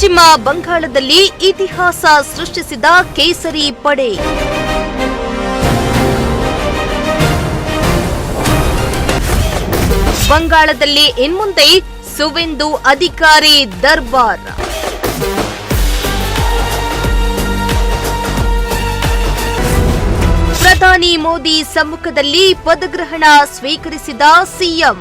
ಪಶ್ಚಿಮ ಬಂಗಾಳದಲ್ಲಿ ಇತಿಹಾಸ ಸೃಷ್ಟಿಸಿದ ಕೇಸರಿ ಪಡೆ. ಬಂಗಾಳದಲ್ಲಿ ಇನ್ಮುಂದೆ ಸುವೆಂದು ಅಧಿಕಾರಿ ದರ್ಬಾರ್. ಪ್ರಧಾನಿ ಮೋದಿ ಸಮ್ಮುಖದಲ್ಲಿ ಪದಗ್ರಹಣ ಸ್ವೀಕರಿಸಿದ ಸಿಎಂ.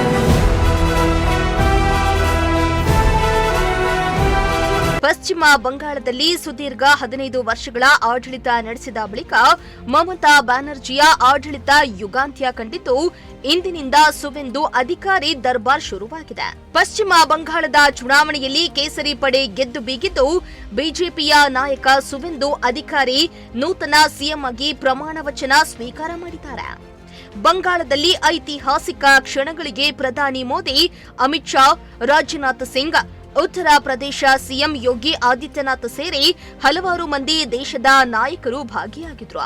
ಪಶ್ಚಿಮ ಬಂಗಾಳದಲ್ಲಿ ಸುದೀರ್ಘ 15 ವರ್ಷಗಳ ಆಡಳಿತ ನಡೆಸಿದ ಬಳಿಕ ಮಮತಾ ಬ್ಯಾನರ್ಜಿಯ ಆಡಳಿತ ಯುಗಾಂತ್ಯ ಕಂಡಿದ್ದು ಇಂದಿನಿಂದ ಸುವೆಂದು ಅಧಿಕಾರಿ ದರ್ಬಾರ್ ಶುರುವಾಗಿದೆ. ಪಶ್ಚಿಮ ಬಂಗಾಳದ ಚುನಾವಣೆಯಲ್ಲಿ ಕೇಸರಿ ಪಡೆ ಗೆದ್ದು ಬೀಗಿದ್ದು ಬಿಜೆಪಿಯ ನಾಯಕ ಸುವೆಂದು ಅಧಿಕಾರಿ ನೂತನ ಸಿಎಂ ಆಗಿ ಪ್ರಮಾಣ ವಚನ ಸ್ವೀಕಾರ ಮಾಡಿದ್ದಾರೆ. ಬಂಗಾಳದಲ್ಲಿ ಐತಿಹಾಸಿಕ ಕ್ಷಣಗಳಿಗೆ ಪ್ರಧಾನಿ ಮೋದಿ, ಅಮಿತ್ ಶಾ, ರಾಜನಾಥ್ ಸಿಂಗ್, ಉತ್ತರ ಪ್ರದೇಶ ಸಿಎಂ ಯೋಗಿ ಆದಿತ್ಯನಾಥ್ ಸೇರಿ ಹಲವಾರು ಮಂದಿ ದೇಶದ ನಾಯಕರು ಭಾಗಿಯಾಗಿದ್ರು.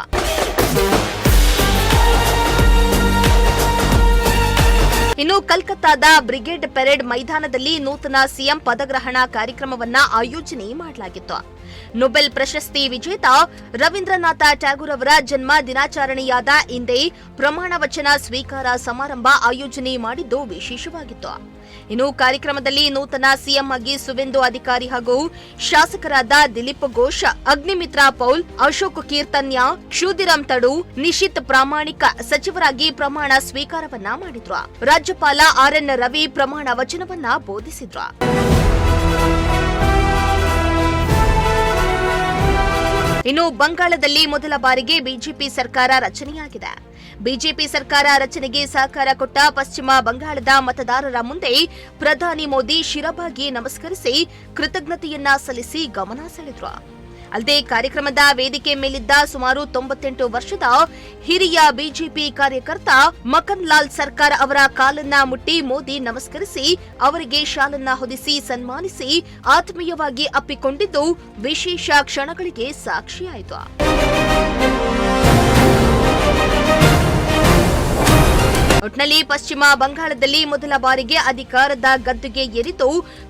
ಇನ್ನು ಕಲ್ಕತ್ತಾದ ಬ್ರಿಗೇಡ್ ಪೆರೇಡ್ ಮೈದಾನದಲ್ಲಿ ನೂತನ ಸಿಎಂ ಪದಗ್ರಹಣ ಕಾರ್ಯಕ್ರಮವನ್ನ ಆಯೋಜನೆ ಮಾಡಲಾಗಿತ್ತು. ನೊಬೆಲ್ ಪ್ರಶಸ್ತಿ ವಿಜೇತ ರವೀಂದ್ರನಾಥ ಟ್ಯಾಗೂರ್ ಅವರ ಜನ್ಮ ದಿನಾಚರಣೆಯಾದ ಇಂದೇ ಪ್ರಮಾಣ ವಚನ ಸ್ವೀಕಾರ ಸಮಾರಂಭ ಆಯೋಜನೆ ಮಾಡಿದ್ದು ವಿಶೇಷವಾಗಿತ್ತು. ಇನ್ನು ಕಾರ್ಯಕ್ರಮದಲ್ಲಿ ನೂತನ ಸಿಎಂ ಆಗಿ ಸುವೆಂದು ಅಧಿಕಾರಿ ಹಾಗೂ ಶಾಸಕರಾದ ದಿಲೀಪ್ ಘೋಷ್, ಅಗ್ನಿಮಿತ್ರ ಪೌಲ್, ಅಶೋಕ್ ಕೀರ್ತನ್ಯ, ಕ್ಷುದಿರಾಮ್ ತಡು, ನಿಶಿತ್ ಪ್ರಾಮಾಣಿಕ ಸಚಿವರಾಗಿ ಪ್ರಮಾಣ ಸ್ವೀಕಾರವನ್ನ ಮಾಡಿದ್ರು. ರಾಜ್ಯಪಾಲ ಆರ್.ಎನ್. ರವಿ ಪ್ರಮಾಣ ವಚನವನ್ನ ಬೋಧಿಸಿದ್ರು. ಇನ್ನು ಬಂಗಾಳದಲ್ಲಿ ಮೊದಲ ಬಾರಿಗೆ ಬಿಜೆಪಿ ಸರ್ಕಾರ ರಚನೆಯಾಗಿದೆ. ಬಿಜೆಪಿ ಸರ್ಕಾರ ರಚನೆಗೆ ಸಹಕಾರ ಕೊಟ್ಟ ಪಶ್ಚಿಮ ಬಂಗಾಳದ ಮತದಾರರ ಮುಂದೆ ಪ್ರಧಾನಿ ಮೋದಿ ಶಿರಬಾಗಿ ನಮಸ್ಕರಿಸಿ ಕೃತಜ್ಞತೆಯನ್ನ ಸಲ್ಲಿಸಿ ಗಮನ ಸೆಳೆದ್ರು. ಅಲ್ಲದೆ ಕಾರ್ಯಕ್ರಮದ ವೇದಿಕೆ ಮೇಲಿದ್ದ ಸುಮಾರು 98 ವರ್ಷದ ಹಿರಿಯ ಬಿಜೆಪಿ ಕಾರ್ಯಕರ್ತ ಮಕನ್ ಲಾಲ್ ಸರ್ಕಾರ್ ಅವರ ಕಾಲನ್ನ ಮುಟ್ಟಿ ಮೋದಿ ನಮಸ್ಕರಿಸಿ ಅವರಿಗೆ ಶಾಲನ್ನ ಹೊದಿಸಿ ಸನ್ಮಾನಿಸಿ ಆತ್ಮೀಯವಾಗಿ ಅಪ್ಪಿಕೊಂಡಿದ್ದು ವಿಶೇಷ ಕ್ಷಣಗಳಿಗೆ ಸಾಕ್ಷಿಯಾಯಿತು. ಒಟ್ನಲ್ಲಿ ಪಶ್ಚಿಮ ಬಂಗಾಳದಲ್ಲಿ ಮೊದಲ ಬಾರಿಗೆ ಅಧಿಕಾರದ ಗದ್ದುಗೆ ಏರಿತು.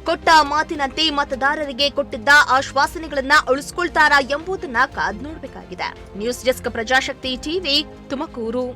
ಕೊಟ್ಟ ಮಾತಿನಂತೆ ಮತದಾರರಿಗೆ ಕೊಟ್ಟಿದ್ದ ಆಶ್ವಾಸನೆಗಳನ್ನ ಉಳಿಸಿಕೊಳ್ತಾರಾ ಎಂಬುದನ್ನ ಕಾದು ನೋಡಬೇಕಾಗಿದೆ. News desk, Prajashakti TV, Tumakuru.